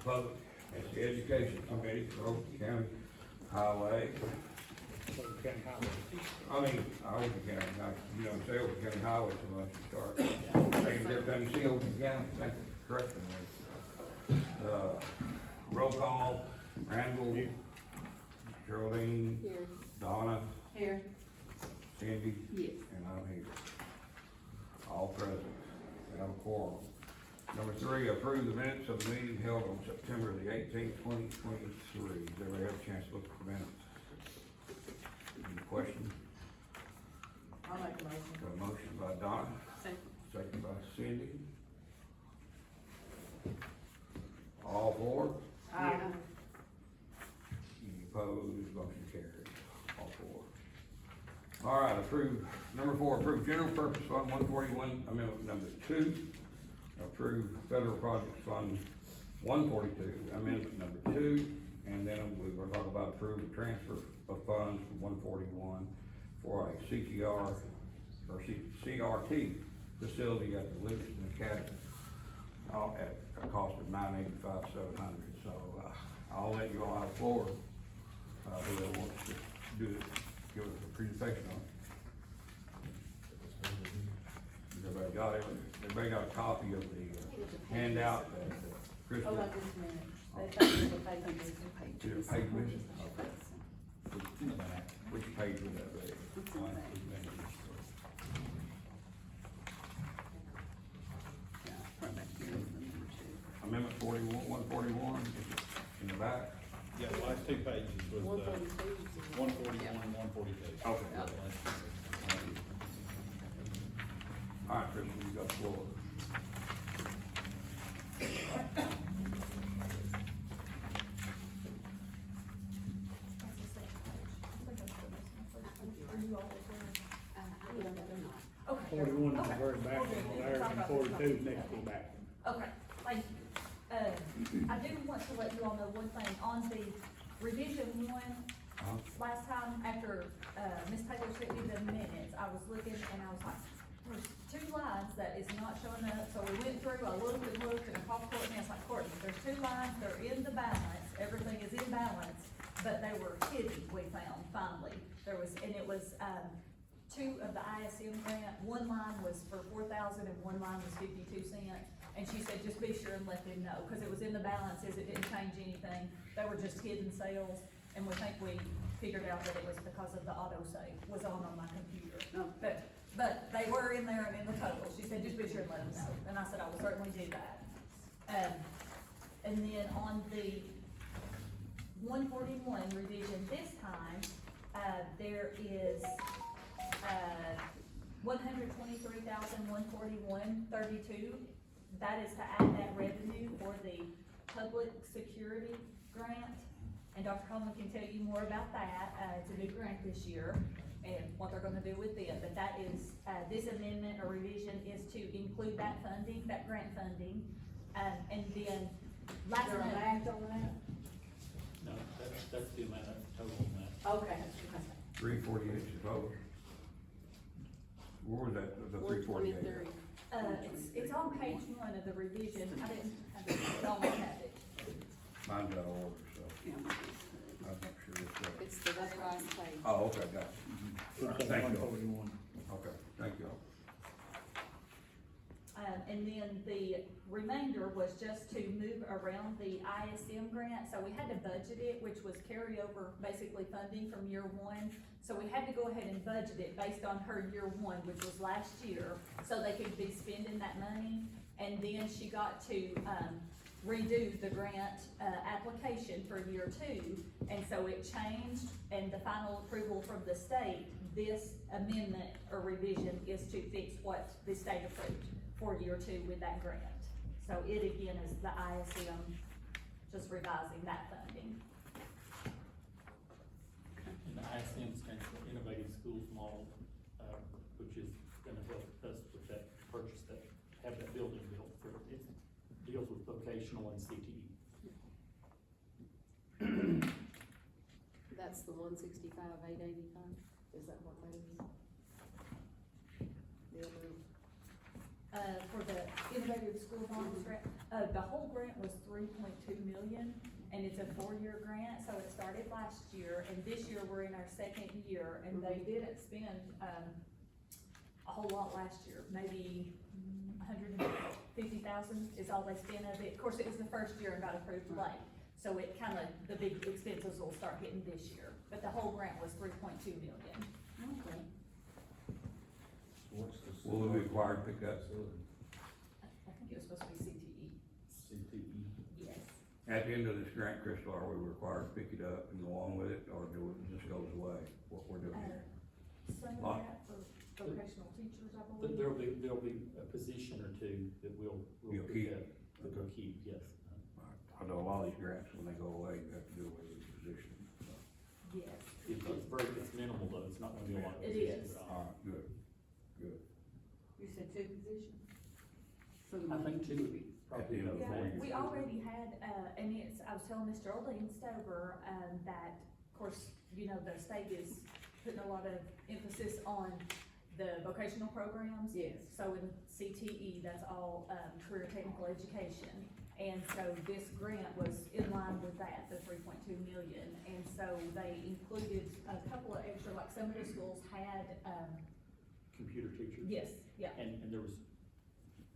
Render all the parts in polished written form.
Public, it's the Education Committee for Overton County Highway. Overton County Highway. I mean, Overton County, not, you don't say Overton County Highway so much, you start. Every time you see Overton County, thank you for correcting me. Roll call, Randall, Geraldine, Here. Donna, Here. Cindy, Yes. and I'm here. All present, we have a quorum. Number 3, approve the minutes of the meeting held on September the 18th, 2023. Does everybody have a chance to look at the minutes? Any questions? I'll make a motion. Got a motion by Donna, second by Cindy. All for? Aye. Any opposed, motion carries, all four. All right, approve, number 4, approve general purpose fund 141, amendment number 2. Approve federal projects fund 142, amendment number 2. And then we will talk about approve the transfer of funds from 141 for a CTR, or CRT facility at the Livingston Academy, at a cost of $985,700. So, I'll let you all have the floor, whoever wants to do it, give us a presentation on it. Everybody got a copy of the handout that Chris. Oh, like this minute. They think it's a page missing. Is there a page missing? Okay. Which page was that, Ray? Amendment 141, in the back. Yeah, the last 2 pages was, 142. 141 and 142. Okay. All right, Chris, you got the floor. Okay. 41 is the very back one there, and 42 is next to the back one. Okay, thank you. I do want to let you all know one thing, on the revision 1, last time after, Ms. Taylor sent me the minutes, I was looking and I was like, there's 2 lines that is not showing up, so we went through, I looked and I called Courtney, I was like, Courtney, there's 2 lines, they're in the balance, everything is in balance, but they were hidden, we found, finally. There was, and it was, 2 of the ISM grant, 1 line was for $4,000 and 1 line was 52 cents. And she said, just be sure and let them know, cause it was in the balances, it didn't change anything, they were just hidden sales. And we think we figured out that it was because of the autosave was on my computer. No. But they were in there and in the total, she said, just be sure and let them know, and I said, I will certainly do that. And then on the 141 revision this time, there is, $123,141.32. That is to add that revenue for the public security grant. And Dr. Coleman can tell you more about that. It's a new grant this year and what they're gonna do with it. But that is, this amendment or revision is to include that funding, that grant funding. And then last Is there a month. match on that? No, that's the amount of total amount. Okay. 348 is voted. Where was that, the 348? It's on page 1 of the revision. I didn't have it, I almost had it. Mine's out of order, so Yeah. I'm not sure it's right. It's the, that's right, page. Oh, okay, got it. Thank you. 141. Okay, thank you. And then the remainder was just to move around the ISM grant, so we had to budget it, which was carryover, basically funding from year 1. So we had to go ahead and budget it based on her year 1, which was last year, so they could be spending that money. And then she got to, redo the grant, application for year 2, and so it changed, and the final approval from the state, this amendment or revision is to fix what the state approved for year 2 with that grant. So it again is the ISM, just revising that funding. And the ISM stands for Innovative Schools Model, which is gonna help us with that purchase, that, have that building built for, it deals with vocational and CTE. That's the 165,885, is that what that is? The amount? For the Innovative School Models grant, The whole grant was 3.2 million, and it's a 4-year grant, so it started last year, and this year we're in our second year, and they didn't spend, a whole lot last year, maybe 150,000 is all they spent of it. Of course, it was the first year and got approved late, so it kinda, the big expenses will start hitting this year, but the whole grant was 3.2 million. Okay. What's the? Will we require to pick up? I think it was supposed to be CTE, CTE. yes. At the end of this grant, Crystal, are we required to pick it up and go on with it, or do it just goes away, what we're doing here? Some of Lot. that for vocational teachers, I But believe. there'll be a position or two that we'll You'll pick keep. up, that we'll keep, yes. I know a lot of these grants, when they go away, you have to do away with the position, so. Yes. It's minimal though, it's not gonna be a lot of It positions is. at all. All right, good, good. You said 2 positions? So the I money think two would be probably At the end of enough. the Yeah, 4 years. we already had, and it's, I was telling Mr. Olding Stover, that, of course, you know, the state is putting a lot of emphasis on the vocational programs. Yes. So in CTE, that's all, career technical education. And so this grant was in line with that, the 3.2 million. And so they included a couple of extra, like some of the schools had, Computer teachers. yes, yeah. And there was,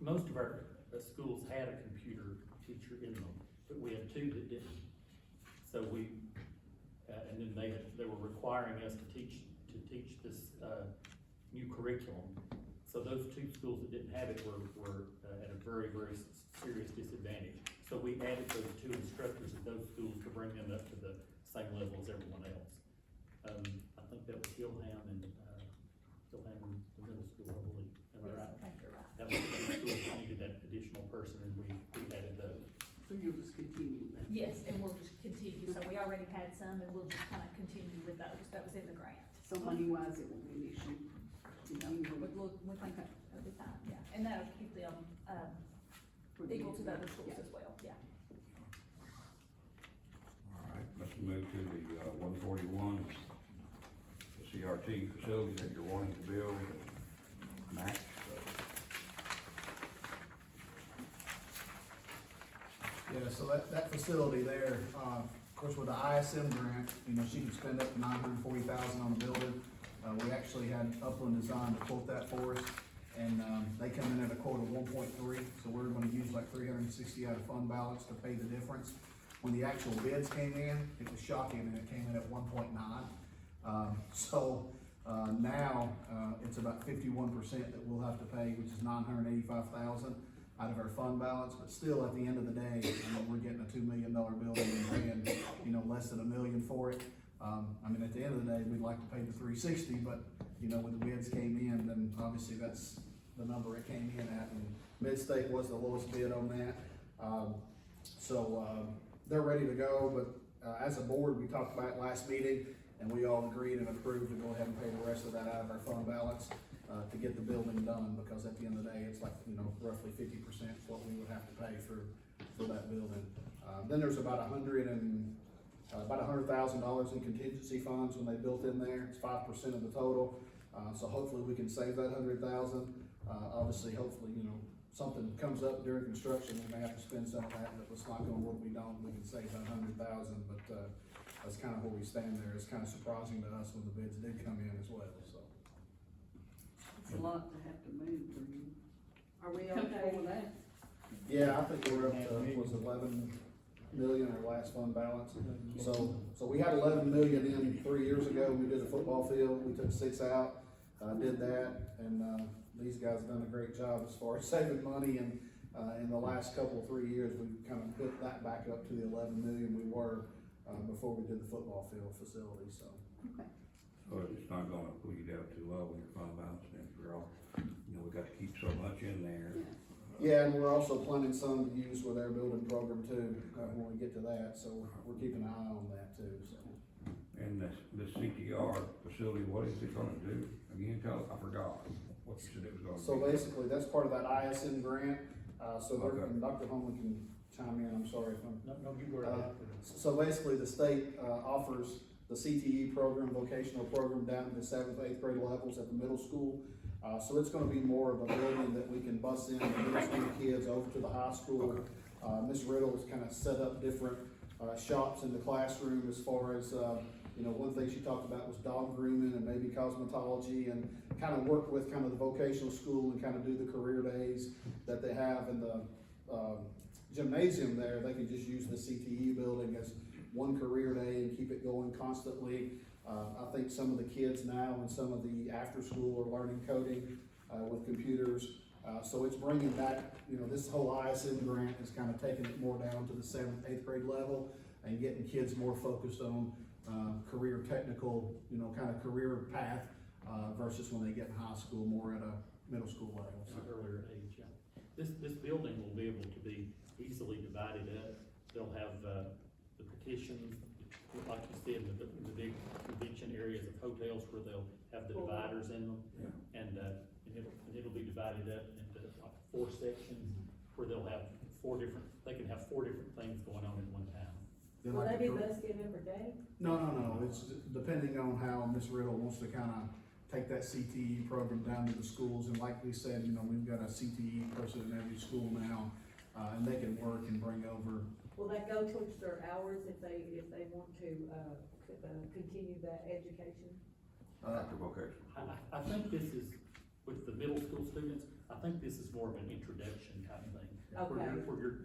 most of our schools had a computer teacher in them, but we had two that didn't. So we, and then they were requiring us to teach this, new curriculum. So those two schools that didn't have it were at a very, very serious disadvantage. So we added those two instructors at those schools to bring them up to the same level as everyone else. I think that was Hillham and the middle school, I believe. Am I Yes, right? I think you're right. That was the school that needed that additional person, and we added those. So you'll just continue that? Yes, and we'll just continue, so we already had some, and we'll just kind of continue with those, that was in the grant. So money-wise, it won't be an issue? We'd look, we think that'll be fine, yeah, and that'll keep them, equal to the other schools as well, yeah. All right, let's move to the, 141, the CRT facility that you're wanting to build, Max. Yeah, so that facility there, of course, with the ISM grant, you know, she can spend up to $940,000 on the building. We actually had Upland Design to quote that for us, and, they come in at a quote of 1.3, so we're gonna use like 360 out of fund balance to pay the difference. When the actual bids came in, it was shocking, and it came in at 1.9. Now, it's about 51% that we'll have to pay, which is $985,000 out of our fund balance, but still, at the end of the day, you know, we're getting a $2 million building and paying, you know, less than $1 million for it. I mean, at the end of the day, we'd like to pay the 360, but, you know, when the bids came in, then obviously that's the number it came in at, and Midstate was the lowest bid on that. They're ready to go, but, as a board, we talked about it last meeting, and we all agreed and approved to go ahead and pay the rest of that out of our fund balance, to get the building done, because at the end of the day, it's like, you know, roughly 50% what we would have to pay for that building. Then there's about $100,000 in contingency funds when they built in there. It's 5% of the total. So hopefully we can save that $100,000. Obviously, hopefully, you know, something comes up during construction, we may have to spend some of that, but let's not go what we don't, we can save that $100,000, but, that's kind of where we stand there. It's kind of surprising to us when the bids did come in as well, so. It's a lot to have to move for you. Are we okay with that? Yeah, I think we're up to, was 11 million our last fund balance. So we had 11 million in 3 years ago, we did a football field, we took 6 out, did that, and, these guys have done a great job as far as saving money, and, in the last couple, 3 years, we've kind of put that back up to the 11 million we were, before we did the football field facility, so. Okay. So it's not gonna pull you down too low when your fund balance stands for all, you know, we got to keep so much in there. Yeah. Yeah, and we're also planning some to use with our building program too, when we get to that, so we're keeping an eye on that too, so. And the CTR facility, what is it gonna do? Again, I forgot what you said it was gonna be. So basically, that's part of that ISM grant, so Okay. and Dr. Holman can chime in, I'm sorry if I'm. No, you go right ahead. So basically, the state, offers the CTE program, vocational program, down to the 7th, 8th grade levels at the middle school. So it's gonna be more of a building that we can bus in the middle school kids over to the high school. Ms. Riddle has kind of set up different, shops in the classroom as far as, you know, one thing she talked about was dog grooming and maybe cosmetology, and kind of work with kind of the vocational school and kind of do the career days that they have in the, gymnasium there. They can just use the CTE building as one career day and keep it going constantly. I think some of the kids now and some of the after school are learning coding, with computers. So it's bringing back, you know, this whole ISM grant is kind of taking it more down to the 7th, 8th grade level and getting kids more focused on, career technical, you know, kind of career path, versus when they get in high school, more at a middle school level. It's an earlier age, yeah. This building will be able to be easily divided up. They'll have, the partitions, like you said, the big convention areas of hotels where they'll have the dividers in them. Yeah. And it'll be divided up into like 4 sections where they'll have they can have 4 different things going on at one time. Then Will like they be the- busted every day? No, it's depending on how Ms. Riddle wants to kind of take that CTE program down to the schools, and like we said, you know, we've got a CTE person in every school now, and they can work and bring over. Will that go towards their hours if they want to, continue that education? After vocation. I think this is, with the middle school students, I think this is more of an introduction kind of thing. Okay.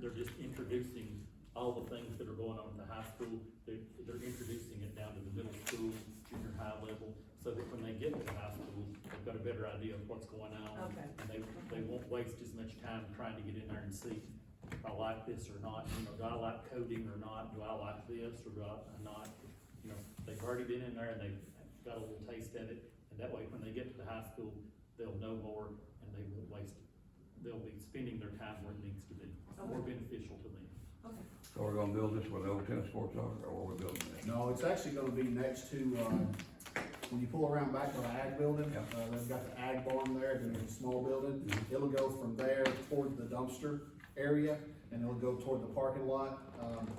They're just introducing all the things that are going on at the high school. They're introducing it down to the middle school, junior high level, so that when they get to the high school, they've got a better idea of what's going on. Okay. And they won't waste as much time trying to get in there and see if I like this or not, you know, do I like coding or not, do I like this or do I not? You know, they've already been in there and they've got a little taste of it, and that way, when they get to the high school, they'll know more and they won't waste, they'll be spending their time where it needs to be, more beneficial to them. Okay. So we're gonna build this where the old tennis courts are, or where we're building this? No, it's actually gonna be next to, when you pull around back to the ag building, Yeah. they've got the ag barn there, then there's a small building. It'll go from there toward the dumpster area, and it'll go toward the parking lot.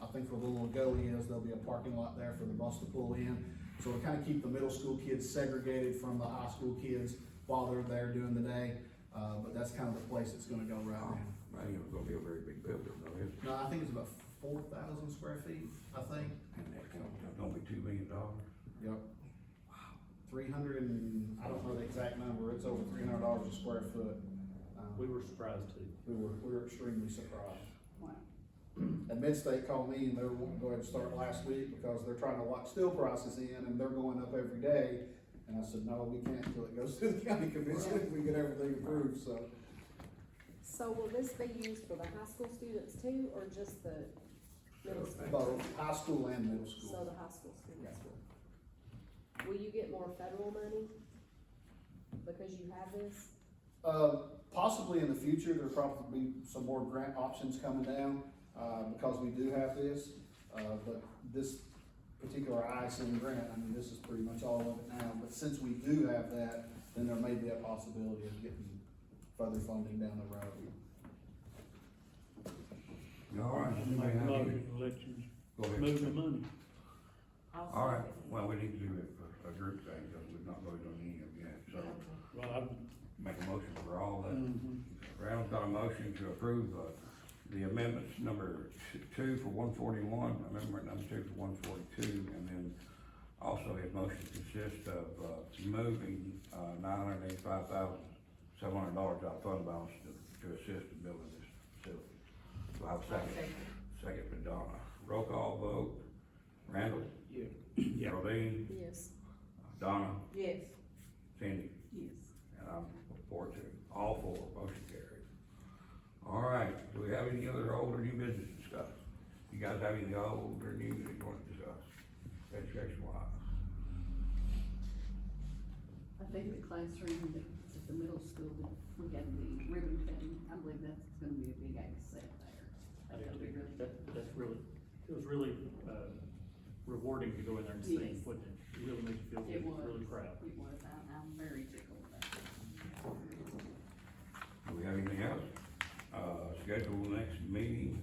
I think where the little gully is, there'll be a parking lot there for the bus to pull in. So we'll kind of keep the middle school kids segregated from the high school kids while they're there during the day. But that's kind of the place it's gonna go right now. I think it's gonna be a very big building, though, isn't it? No, I think it's about 4,000 square feet, I think. And it's gonna be $2 million. Yep. 300 and, I don't know the exact number, it's over $300 a square foot. We were surprised too. We were extremely surprised. Wow. And Midstate called me and they were wanting to go ahead and start last week because they're trying to lock steel prices in and they're going up every day. And I said, no, we can't until it goes to the county commission, if we get everything approved, so. So will this be used for the high school students too, or just the middle school? Both high school and middle So school. the high school students will. Will you get more federal money because you have this? Possibly in the future, there'll probably be some more grant options coming down, because we do have this. But this particular ISM grant, I mean, this is pretty much all of it now, but since we do have that, then there may be a possibility of getting further funding down the road. All right. Make a motion to let you Go ahead. move the money. All right, well, we need to do it for a group thing, because we've not voted on any of them yet, so Well, make a motion for all that. Mhm. Randall's got a motion to approve, the amendments number 2 for 141, amendment number 2 for 142, and then also his motion consists of, moving, $985,700 out of fund balance to assist in building this facility. So I have a second. Second for Donna. Roll call vote. Randall? Yeah. Geraldine? Yes. Donna? Yes. Cindy? Yes. And I'm for two. All four, motion carried. All right, do we have any other old or new business to discuss? You guys have any old or new that you want to discuss? Education wise? I think the classroom at the middle school, that we had the ribbon cutting, I believe that's gonna be a big asset there. I That's do gonna be too. really. That's really, it was really, rewarding to go in there and see, Yes. wasn't it? It really made you feel good, It was. really proud. It was, I'm very tickled with that. Do we have anything else? Schedule the next meeting,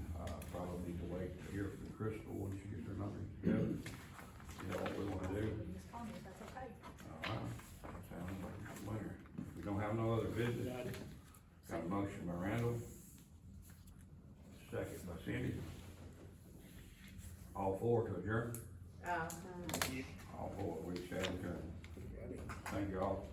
probably need to wait to hear from Crystal when she gets her numbers together. You know what we wanna do? Just call me if that's okay. All right, sounds like a winner. If we don't have have no other business. Got it. Got a motion by Randall. Second by Cindy. All four to adjourn? All four, we shall adjourn. Got it. Thank you all.